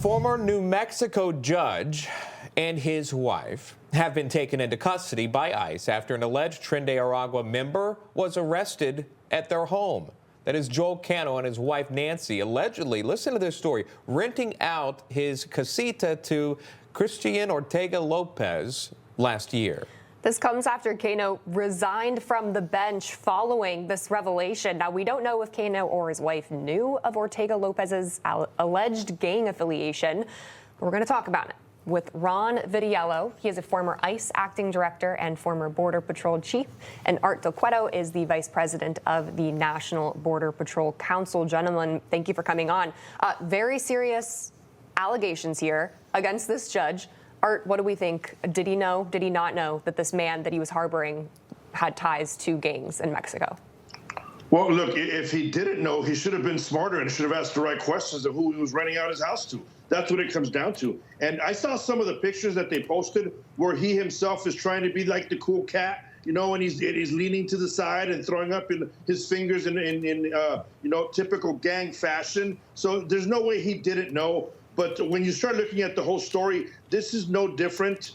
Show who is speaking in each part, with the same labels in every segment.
Speaker 1: Former New Mexico judge and his wife have been taken into custody by ICE after an alleged Tren de Aragua member was arrested at their home. That is Joel Cano and his wife Nancy allegedly, listen to this story, renting out his casita to Christian Ortega Lopez last year.
Speaker 2: This comes after Cano resigned from the bench following this revelation. Now, we don't know if Cano or his wife knew of Ortega Lopez's alleged gang affiliation. We're going to talk about it with Ron Vidiello. He is a former ICE acting director and former Border Patrol chief. And Art Del Cueto is the vice president of the National Border Patrol Council. Gentlemen, thank you for coming on. Very serious allegations here against this judge. Art, what do we think? Did he know, did he not know that this man that he was harboring had ties to gangs in Mexico?
Speaker 3: Well, look, if he didn't know, he should have been smarter and should have asked the right questions of who he was renting out his house to. That's what it comes down to. And I saw some of the pictures that they posted where he himself is trying to be like the cool cat, you know, and he's leaning to the side and throwing up his fingers in typical gang fashion. So there's no way he didn't know. But when you start looking at the whole story, this is no different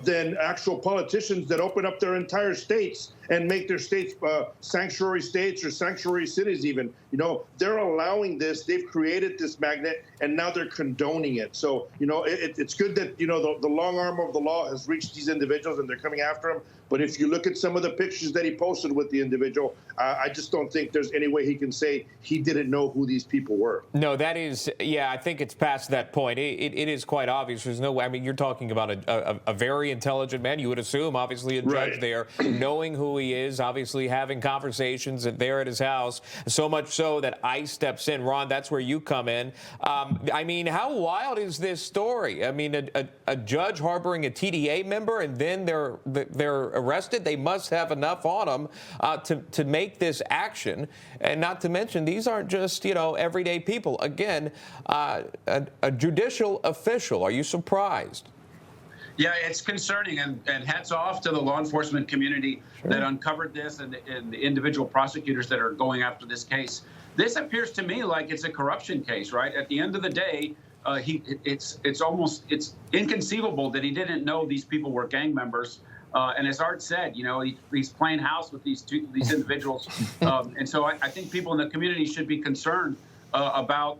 Speaker 3: than actual politicians that open up their entire states and make their states sanctuary states or sanctuary cities even. You know, they're allowing this. They've created this magnet, and now they're condoning it. So, you know, it's good that, you know, the long arm of the law has reached these individuals and they're coming after them. But if you look at some of the pictures that he posted with the individual, I just don't think there's any way he can say he didn't know who these people were.
Speaker 1: No, that is, yeah, I think it's past that point. It is quite obvious. There's no way. I mean, you're talking about a very intelligent man. You would assume, obviously, a judge there, knowing who he is, obviously having conversations there at his house, so much so that ICE steps in. Ron, that's where you come in. I mean, how wild is this story? I mean, a judge harboring a TDA member and then they're arrested. They must have enough on them to make this action. And not to mention, these aren't just, you know, everyday people. Again, a judicial official. Are you surprised?
Speaker 4: Yeah, it's concerning, and hats off to the law enforcement community that uncovered this and the individual prosecutors that are going after this case. This appears to me like it's a corruption case, right? At the end of the day, it's inconceivable that he didn't know these people were gang members. And as Art said, you know, he's playing house with these individuals. And so I think people in the community should be concerned about,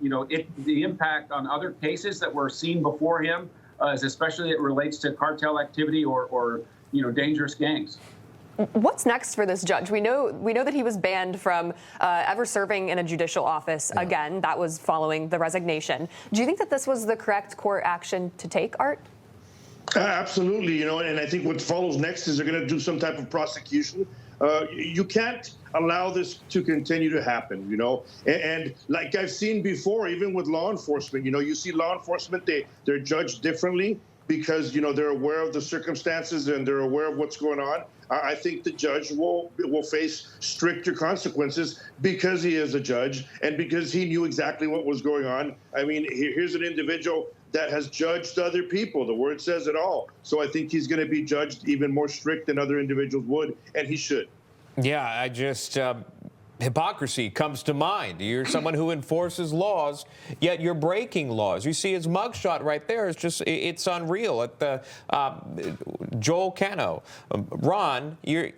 Speaker 4: you know, the impact on other cases that were seen before him, especially it relates to cartel activity or you know, dangerous gangs.
Speaker 2: What's next for this judge? We know that he was banned from ever serving in a judicial office again. That was following the resignation. Do you think that this was the correct court action to take, Art?
Speaker 3: Absolutely, you know, and I think what follows next is they're going to do some type of prosecution. You can't allow this to continue to happen, you know, and like I've seen before, even with law enforcement, you know, you see law enforcement, they're judged differently because, you know, they're aware of the circumstances and they're aware of what's going on. I think the judge will face stricter consequences because he is a judge and because he knew exactly what was going on. I mean, here's an individual that has judged other people. The word says it all. So I think he's going to be judged even more strict than other individuals would, and he should. Yeah,
Speaker 1: I just... hypocrisy comes to mind. You're someone who enforces laws, yet you're breaking laws. You see his mugshot right there. It's unreal. At the Joel Cano, Ron, you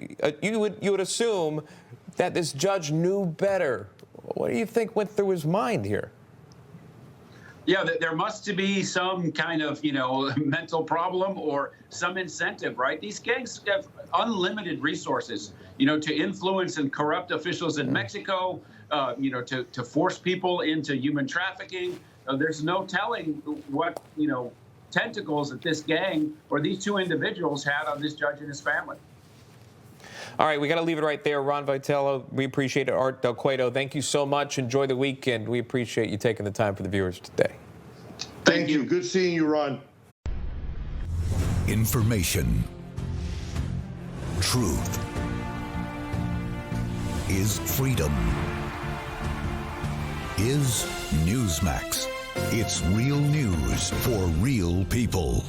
Speaker 1: would assume that this judge knew better. What do you think went through his mind here?
Speaker 4: Yeah, there must be some kind of, you know, mental problem or some incentive, right? These gangs have unlimited resources, you know, to influence and corrupt officials in Mexico, you know, to force people into human trafficking. There's no telling what, you know, tentacles that this gang or these two individuals had on this judge and his family.
Speaker 1: All right, we got to leave it right there. Ron Vidiello, we appreciate it. Art Del Cueto, thank you so much. Enjoy the weekend. We appreciate you taking the time for the viewers today.
Speaker 3: Thank you. Good seeing you, Ron.
Speaker 5: Information. Truth is freedom. Is Newsmax. It's real news for real people.